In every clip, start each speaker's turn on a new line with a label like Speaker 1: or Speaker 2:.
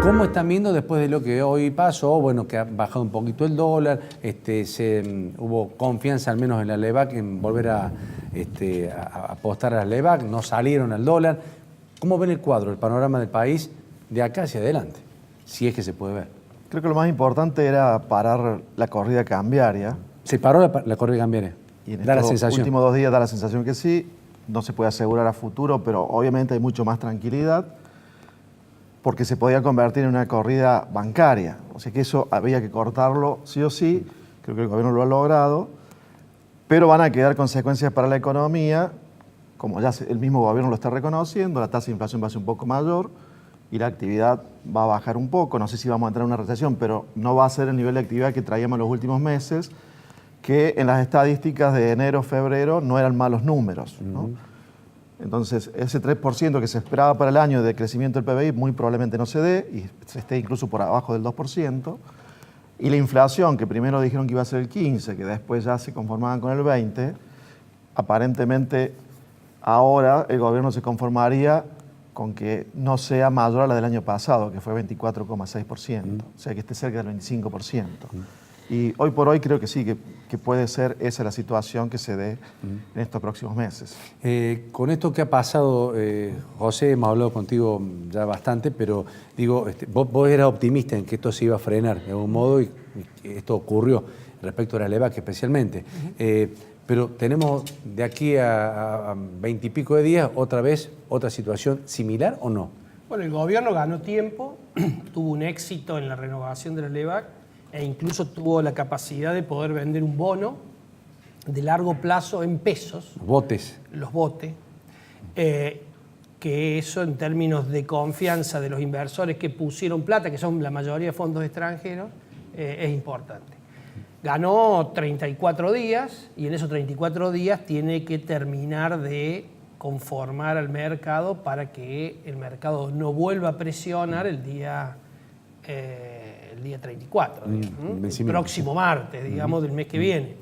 Speaker 1: ¿Cómo están viendo después de lo que hoy pasó? Bueno, que ha bajado un poquito el dólar, hubo confianza al menos en la LEVAC en volver a apostar a la LEVAC, no salieron al dólar. ¿Cómo ven el cuadro, el panorama del país de acá hacia adelante? Si es que se puede ver.
Speaker 2: Creo que lo más importante era parar la corrida cambiaria.
Speaker 1: ¿Se paró la corrida cambiaria?
Speaker 2: Y en
Speaker 1: Da la
Speaker 2: estos
Speaker 1: sensación.
Speaker 2: últimos 2 días da la sensación que sí. No se puede asegurar a futuro, pero obviamente hay mucho más tranquilidad porque se podía convertir en una corrida bancaria. O sea que eso había que cortarlo sí o sí. Creo que el gobierno lo ha logrado. Pero van a quedar consecuencias para la economía, como ya el mismo gobierno lo está reconociendo. La tasa de inflación va a ser un poco mayor y la actividad va a bajar un poco. No sé si vamos a entrar en una recesión, pero no va a ser el nivel de actividad que traíamos en los últimos meses, que en las estadísticas de enero, febrero no eran malos números, ¿no? Entonces, ese 3% que se esperaba para el año de crecimiento del PBI muy probablemente no se dé y se esté incluso por abajo del 2%. Y la inflación, que primero dijeron que iba a ser el 15%, que después ya se conformaban con el 20%, aparentemente ahora el gobierno se conformaría con que no sea mayor a la del año pasado, que fue 24,6%, o sea que esté cerca del 25%. Y hoy por hoy creo que sí, que puede ser esa la situación que se dé en estos próximos meses.
Speaker 1: Con esto que ha pasado, José, hemos hablado contigo ya bastante, pero digo, vos eras optimista en que esto se iba a frenar de algún modo y esto ocurrió respecto a la LEVAC especialmente. Pero tenemos de aquí a 20 y pico de días otra vez otra situación similar ¿o no?
Speaker 3: Bueno, el gobierno ganó tiempo, tuvo un éxito en la renovación de la LEVAC e incluso tuvo la capacidad de poder vender un bono de largo plazo en pesos.
Speaker 1: Botes.
Speaker 3: Los botes. Que eso en términos de confianza de los inversores que pusieron plata, que son la mayoría de fondos extranjeros, es importante. Ganó 34 días y en esos 34 días tiene que terminar de conformar al mercado para que el mercado no vuelva a presionar el día 34, el próximo martes, digamos, del mes que viene,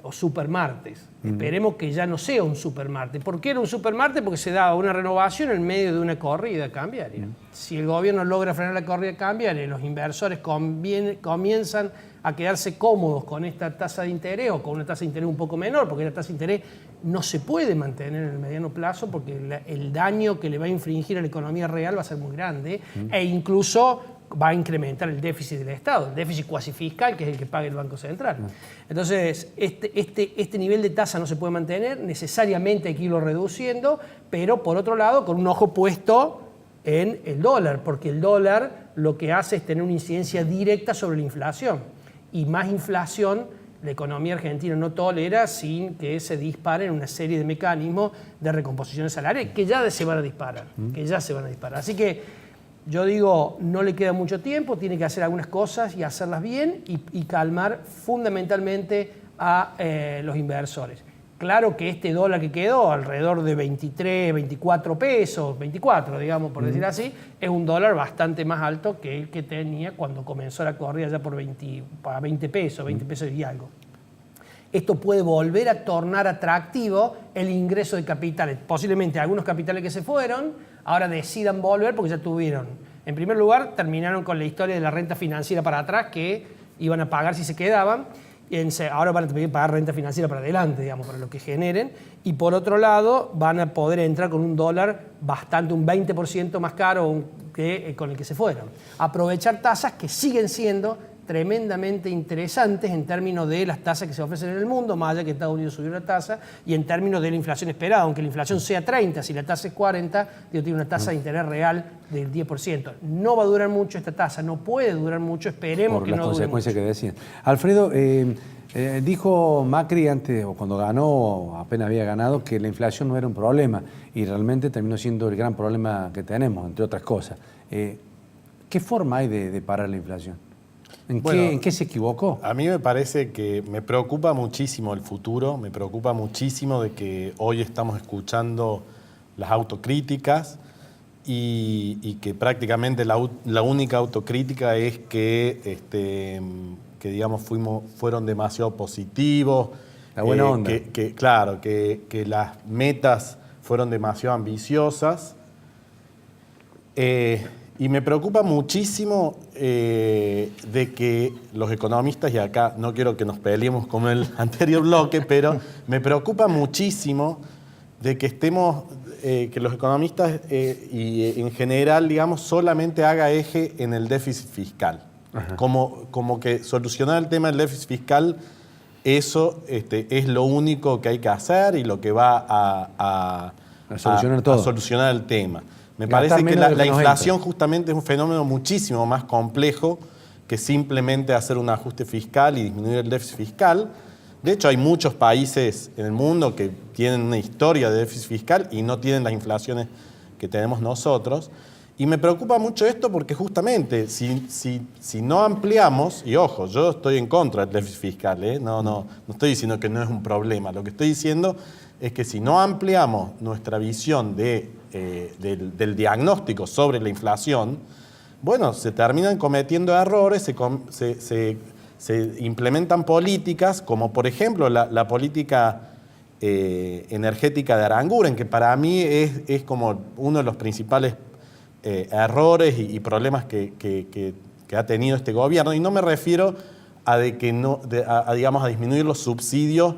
Speaker 3: o supermartes. Esperemos que ya no sea un supermartes. ¿Por qué era un supermartes? Porque se daba una renovación en medio de una corrida cambiaria. Si el gobierno logra frenar la corrida cambiaria, los inversores comienzan a quedarse cómodos con esta tasa de interés o con una tasa de interés un poco menor, porque la tasa de interés no se puede mantener en el mediano plazo porque el daño que le va a infligir a la economía real va a ser muy grande e incluso va a incrementar el déficit del Estado, el déficit cuasi fiscal, que es el que paga el Banco Central. Entonces, este nivel de tasa no se puede mantener, necesariamente hay que irlo reduciendo, pero por otro lado, con un ojo puesto en el dólar, porque el dólar lo que hace es tener una incidencia directa sobre la inflación. Y más inflación la economía argentina no tolera sin que se disparen una serie de mecanismos de recomposición salarial que ya se van a disparar, Así que yo digo, no le queda mucho tiempo, tiene que hacer algunas cosas y hacerlas bien y calmar fundamentalmente a los inversores. Claro que este dólar que quedó, alrededor de 23, 24 pesos, 24, digamos, por decir así, es un dólar bastante más alto que el que tenía cuando comenzó la corrida ya por 20 pesos, 20 pesos y algo. Esto puede volver a tornar atractivo el ingreso de capitales. Posiblemente algunos capitales que se fueron ahora decidan volver porque ya tuvieron. En primer lugar, terminaron con la historia de la renta financiera para atrás que iban a pagar si se quedaban. Ahora van a tener que pagar renta financiera para adelante, digamos, para lo que generen. Y por otro lado, van a poder entrar con un dólar bastante, un 20% más caro que con el que se fueron. Aprovechar tasas que siguen siendo tremendamente interesantes en términos de las tasas que se ofrecen en el mundo, más allá que Estados Unidos subió la tasa, y en términos de la inflación esperada, aunque la inflación sea 30, si la tasa es 40, tiene una tasa de interés real del 10%. No va a durar mucho esta tasa, no puede durar mucho, esperemos que no dure mucho.
Speaker 1: Por las consecuencias que decían. Alfredo, dijo Macri antes, o cuando ganó, apenas había ganado, que la inflación no era un problema, y realmente terminó siendo el gran problema que tenemos, entre otras cosas. ¿Qué forma hay de parar la inflación? ¿En qué se equivocó?
Speaker 4: A mí me parece que me preocupa muchísimo el futuro, me preocupa muchísimo de que hoy estamos escuchando las autocríticas y que prácticamente la única autocrítica es que digamos fueron demasiado positivos.
Speaker 1: La buena onda.
Speaker 4: Claro, que las metas fueron demasiado ambiciosas. Y me preocupa muchísimo de que los economistas, y acá no quiero que nos peleemos como el anterior bloque, pero me preocupa muchísimo de que estemos, que los economistas y en general, digamos, solamente haga eje en el déficit fiscal. Como que solucionar el tema del déficit fiscal, eso es lo único que hay que hacer y lo que va a solucionar el tema. Me parece que la inflación justamente es un fenómeno muchísimo más complejo que simplemente hacer un ajuste fiscal y disminuir el déficit fiscal. De hecho, hay muchos países en el mundo que tienen una historia de déficit fiscal y no tienen las inflaciones que tenemos nosotros. Y me preocupa mucho esto porque justamente si no ampliamos, y ojo, yo estoy en contra del déficit fiscal, no estoy diciendo que no es un problema, lo que estoy diciendo es que si no ampliamos nuestra visión del diagnóstico sobre la inflación, bueno, se terminan cometiendo errores, se implementan políticas, como por ejemplo la política energética de Aranguren, que para mí es como uno de los principales errores y problemas que ha tenido este gobierno. Y no me refiero a disminuir los subsidios.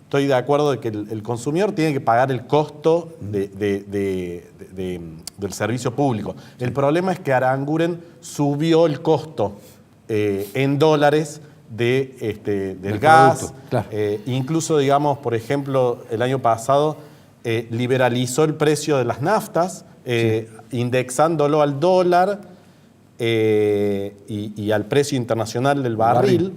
Speaker 4: Estoy de acuerdo de que el consumidor tiene que pagar el costo del servicio público. El problema es que Aranguren subió el costo en dólares del gas. Claro. Incluso, digamos, por ejemplo, el año pasado liberalizó el precio de las naftas, indexándolo al dólar y al precio internacional del barril.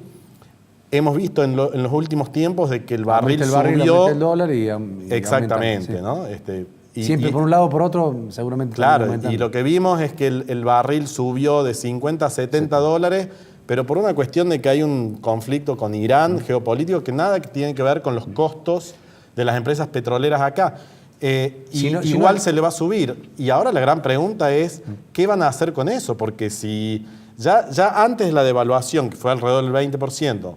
Speaker 4: Hemos visto en los últimos tiempos de que el barril subió.
Speaker 1: El dólar y
Speaker 4: exactamente,
Speaker 1: aumenta, sí. ¿No? Siempre por un lado o por otro, seguramente.
Speaker 4: Claro, y lo que vimos es que el barril subió de 50 a 70 dólares, pero por una cuestión de que hay un conflicto con Irán geopolítico que nada tiene que ver con los costos de las empresas petroleras acá. Igual se le va a subir. Y ahora la gran pregunta es, ¿qué van a hacer con eso? Porque si ya antes de la devaluación, que fue alrededor del 20%,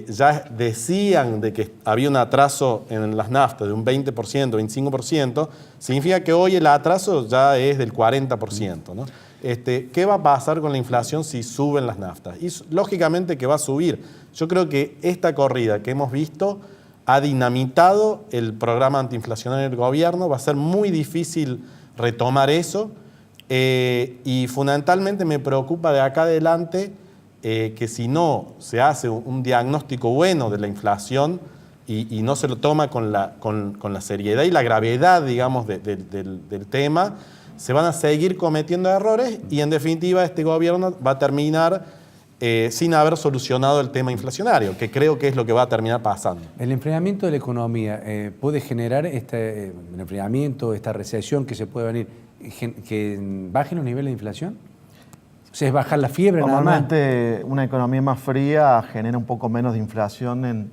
Speaker 4: ya decían de que había un atraso en las naftas de un 20%, 25%, significa que hoy el atraso ya es del 40%, ¿no? ¿Qué va a pasar con la inflación si suben las naftas? Y lógicamente que va a subir. Yo creo que esta corrida que hemos visto ha dinamitado el programa antiinflacionario del gobierno. Va a ser muy difícil retomar eso. Y fundamentalmente me preocupa de acá adelante que si no se hace un diagnóstico bueno de la inflación y no se lo toma con la seriedad y la gravedad, digamos, del tema, se van a seguir cometiendo errores y en definitiva este gobierno va a terminar sin haber solucionado el tema inflacionario, que creo que es lo que va a terminar pasando.
Speaker 1: ¿El enfriamiento de la economía puede generar el enfriamiento, esta recesión que se puede venir, que bajen los niveles de inflación? O sea, es bajar la fiebre nada más.
Speaker 2: Normalmente una economía más fría genera un poco menos de inflación,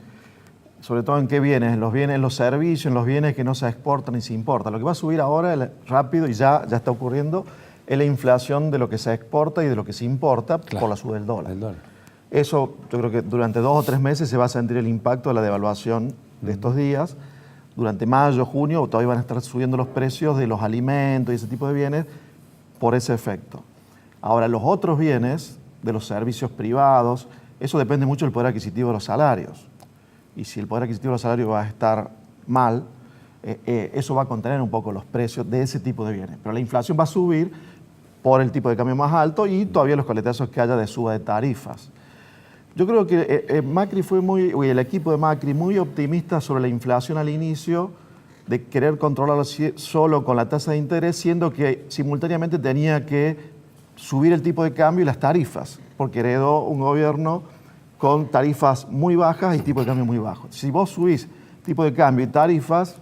Speaker 2: sobre todo en qué bienes, en los bienes, en los servicios, en los bienes que no se exportan ni se importan. Lo que va a subir ahora rápido y ya está ocurriendo es la inflación de lo que se exporta y de lo que se importa, claro, por la suba del dólar. Eso yo creo que durante 2 o 3 meses se va a sentir el impacto de la devaluación de estos días. Durante mayo, junio todavía van a estar subiendo los precios de los alimentos y ese tipo de bienes por ese efecto. Ahora, los otros bienes de los servicios privados, eso depende mucho del poder adquisitivo de los salarios. Y si el poder adquisitivo de los salarios va a estar mal, eso va a contener un poco los precios de ese tipo de bienes. Pero la inflación va a subir por el tipo de cambio más alto y todavía los coletazos que haya de suba de tarifas. Yo creo que Macri el equipo de Macri muy optimista sobre la inflación al inicio, de querer controlarlo solo con la tasa de interés, siendo que simultáneamente tenía que subir el tipo de cambio y las tarifas, porque heredó un gobierno con tarifas muy bajas y tipo de cambio muy bajo. Si vos subís tipo de cambio y tarifas,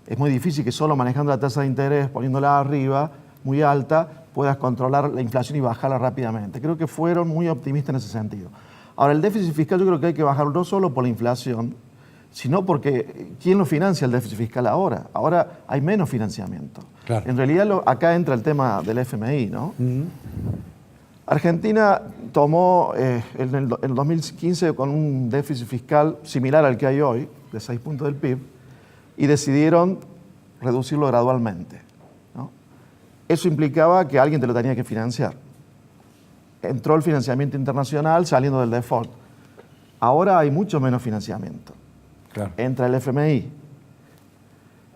Speaker 2: es muy difícil que solo manejando la tasa de interés, poniéndola arriba, muy alta, puedas controlar la inflación y bajarla rápidamente. Creo que fueron muy optimistas en ese sentido. Ahora, el déficit fiscal yo creo que hay que bajarlo no solo por la inflación, sino porque ¿quién lo financia el déficit fiscal ahora? Ahora hay menos financiamiento. Claro. En realidad acá entra el tema del FMI, ¿no? Argentina tomó en el 2015 con un déficit fiscal similar al que hay hoy, de 6 puntos del PIB, y decidieron reducirlo gradualmente, ¿no? eso implicaba que alguien te lo tenía que financiar. Entró el financiamiento internacional saliendo del default. Ahora hay mucho menos financiamiento.
Speaker 1: Claro.
Speaker 2: Entra el FMI.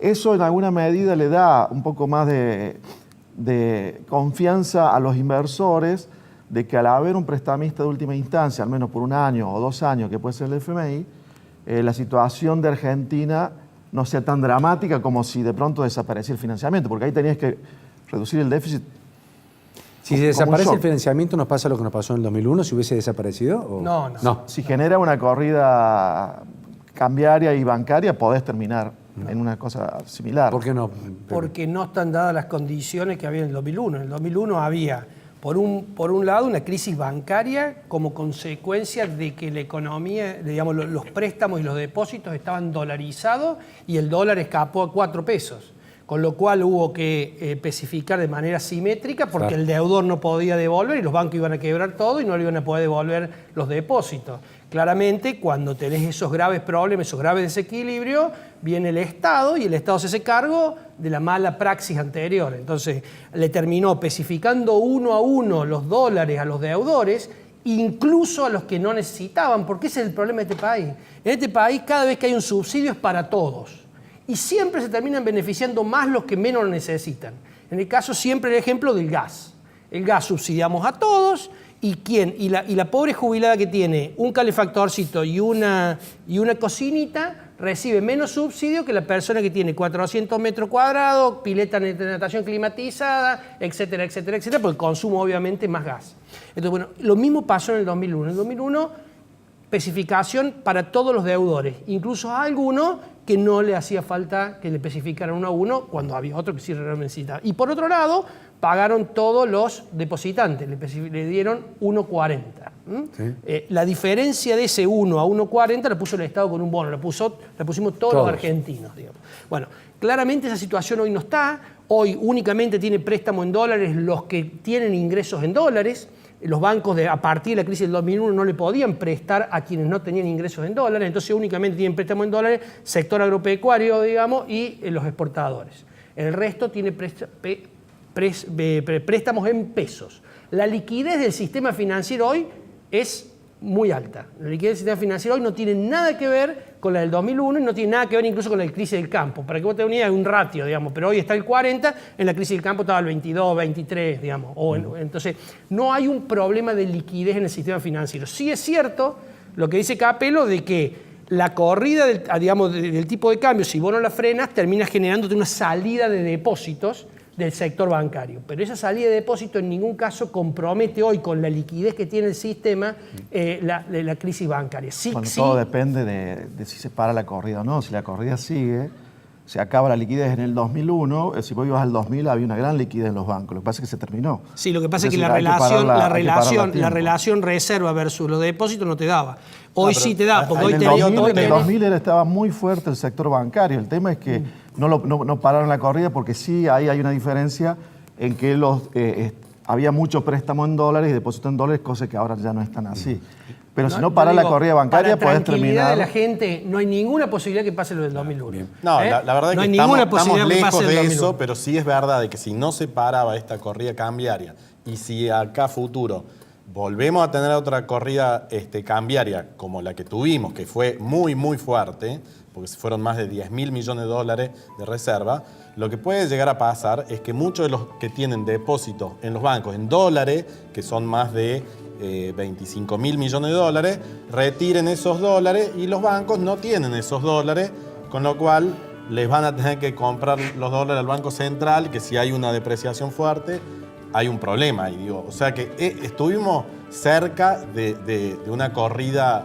Speaker 2: Eso en alguna medida le da un poco más de confianza a los inversores de que al haber un prestamista de última instancia, al menos por 1 año o 2 años, que puede ser el FMI, la situación de Argentina no sea tan dramática como si de pronto desapareciera el financiamiento, porque ahí tenías que reducir el déficit.
Speaker 1: Si desaparece el financiamiento, ¿nos pasa lo que nos pasó en el 2001 si hubiese desaparecido? ¿O?
Speaker 3: No.
Speaker 2: Si genera una corrida cambiaria y bancaria, podés terminar en una cosa similar.
Speaker 1: ¿Por qué no?
Speaker 3: Porque no están dadas las condiciones que había en el 2001. En el 2001 había, por un lado, una crisis bancaria como consecuencia de que la economía, digamos, los préstamos y los depósitos estaban dolarizados y el dólar escapó a 4 pesos. Con lo cual hubo que especificar de manera simétrica porque el deudor no podía devolver y los bancos iban a quebrar todo y no le iban a poder devolver los depósitos. Claramente, cuando tenés esos graves problemas, esos graves desequilibrios, viene el Estado y el Estado se hace cargo de la mala praxis anterior. Entonces, le terminó especificando 1 a 1 los dólares a los deudores, incluso a los que no necesitaban, porque ese es el problema de este país. En este país, cada vez que hay un subsidio es para todos. Y siempre se terminan beneficiando más los que menos lo necesitan. En el caso siempre el ejemplo del gas. El gas subsidiamos a todos y la pobre jubilada que tiene un calefactorcito y una cocinita recibe menos subsidio que la persona que tiene 400 metros cuadrados, pileta de natación climatizada, etcétera, etcétera, etcétera, porque consumo obviamente más gas. Entonces, bueno, lo mismo pasó en el 2001. En el 2001, especificación para todos los deudores, incluso a algunos que no le hacía falta que le especificaran 1 a 1 cuando había otro que sí realmente necesitaba. Y por otro lado, pagaron todos los depositantes, le dieron 1,40. Sí. La diferencia de ese 1 a 1,40 la puso el Estado con un bono, la pusimos todos los argentinos, digamos. Bueno, claramente esa situación hoy no está. Hoy únicamente tiene préstamo en dólares los que tienen ingresos en dólares. Los bancos a partir de la crisis del 2001 no le podían prestar a quienes no tenían ingresos en dólares, entonces únicamente tienen préstamo en dólares, sector agropecuario, digamos, y los exportadores. El resto tiene préstamos en pesos. La liquidez del sistema financiero hoy es muy alta. La liquidez del sistema financiero hoy no tiene nada que ver con la del 2001 y no tiene nada que ver incluso con la crisis del campo. Para que vos te unías hay un ratio, digamos, pero hoy está el 40, en la crisis del campo estaba el 22, 23, digamos. Entonces, no hay un problema de liquidez en el sistema financiero. Sí es cierto lo que dice Capello de que la corrida del tipo de cambio, si vos no la frenas, termina generándote una salida de depósitos del sector bancario. Pero esa salida de depósito en ningún caso compromete hoy con la liquidez que tiene el sistema la crisis bancaria. Sí,
Speaker 2: bueno, todo depende de si se para la corrida o no. Si la corrida sigue, se acaba la liquidez en el 2001. Si vos ibas al 2000 había una gran liquidez en los bancos. Lo que pasa es que se terminó.
Speaker 3: Sí, lo que pasa es que la relación reserva versus los depósitos no te daba. Hoy sí te da, porque hoy
Speaker 2: en el 2000 estaba muy fuerte el sector bancario. El tema es que no pararon la corrida porque sí hay una diferencia en que había mucho préstamo en dólares y depósito en dólares, cosas que ahora ya no están así. Pero si no paras la corrida bancaria, podés terminar.
Speaker 3: Para la tranquilidad de la gente, no hay ninguna posibilidad que pase lo del 2001.
Speaker 4: No, la verdad es que estamos lejos de eso, pero sí es verdad de que si no se paraba esta corrida cambiaria y si acá a futuro volvemos a tener otra corrida cambiaria como la que tuvimos, que fue muy, muy fuerte, porque fueron más de 10.000 millones de dólares de reserva, lo que puede llegar a pasar es que muchos de los que tienen depósitos en los bancos en dólares, que son más de 25.000 millones de dólares, retiren esos dólares y los bancos no tienen esos dólares, con lo cual les van a tener que comprar los dólares al Banco Central, que si hay una depreciación fuerte, hay un problema ahí, digo. O sea que estuvimos cerca de una corrida,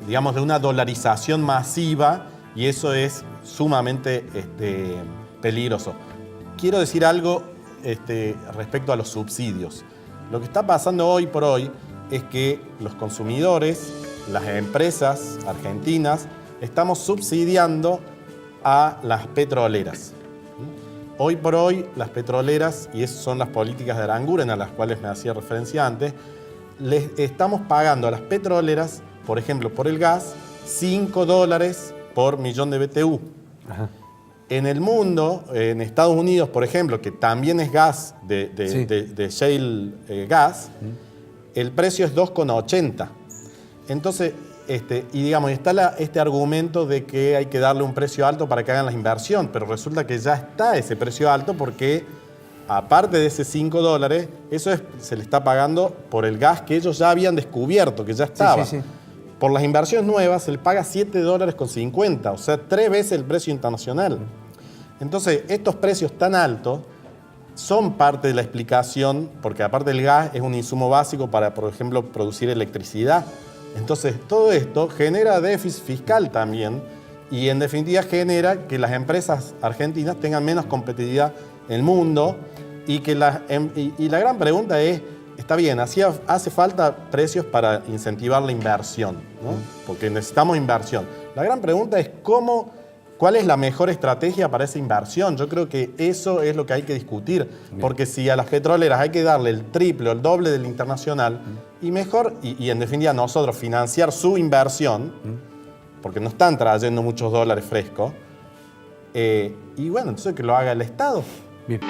Speaker 4: digamos, de una dolarización masiva y eso es sumamente peligroso. Quiero decir algo respecto a los subsidios. Lo que está pasando hoy por hoy es que los consumidores, las empresas argentinas, estamos subsidiando a las petroleras. Hoy por hoy, las petroleras, y esas son las políticas de Aranguren a las cuales me hacía referencia antes, les estamos pagando a las petroleras, por ejemplo, por el gas, $5 por millón de BTU. Ajá. En el mundo, en Estados Unidos, por ejemplo, que también es gas de shale gas, el precio es 2,80. Entonces, y digamos, está este argumento de que hay que darle un precio alto para que hagan la inversión, pero resulta que ya está ese precio alto porque, aparte de ese $5, eso se le está pagando por el gas que ellos ya habían descubierto, que ya estaba.
Speaker 1: Sí.
Speaker 4: Por las inversiones nuevas se le paga $7,50, o sea, 3 veces el precio internacional. Entonces, estos precios tan altos son parte de la explicación, porque aparte el gas es un insumo básico para, por ejemplo, producir electricidad. Entonces, todo esto genera déficit fiscal también y, en definitiva, genera que las empresas argentinas tengan menos competitividad en el mundo y que la gran pregunta es, está bien, hace falta precios para incentivar la inversión, ¿no? Porque necesitamos inversión. La gran pregunta es ¿cuál es la mejor estrategia para esa inversión? Yo creo que eso es lo que hay que discutir, porque si a las petroleras hay que darle el triple o el doble del internacional, y mejor, y en definitiva nosotros financiar su inversión, porque no están trayendo muchos dólares frescos, y bueno, entonces que lo haga el Estado.
Speaker 1: Bien.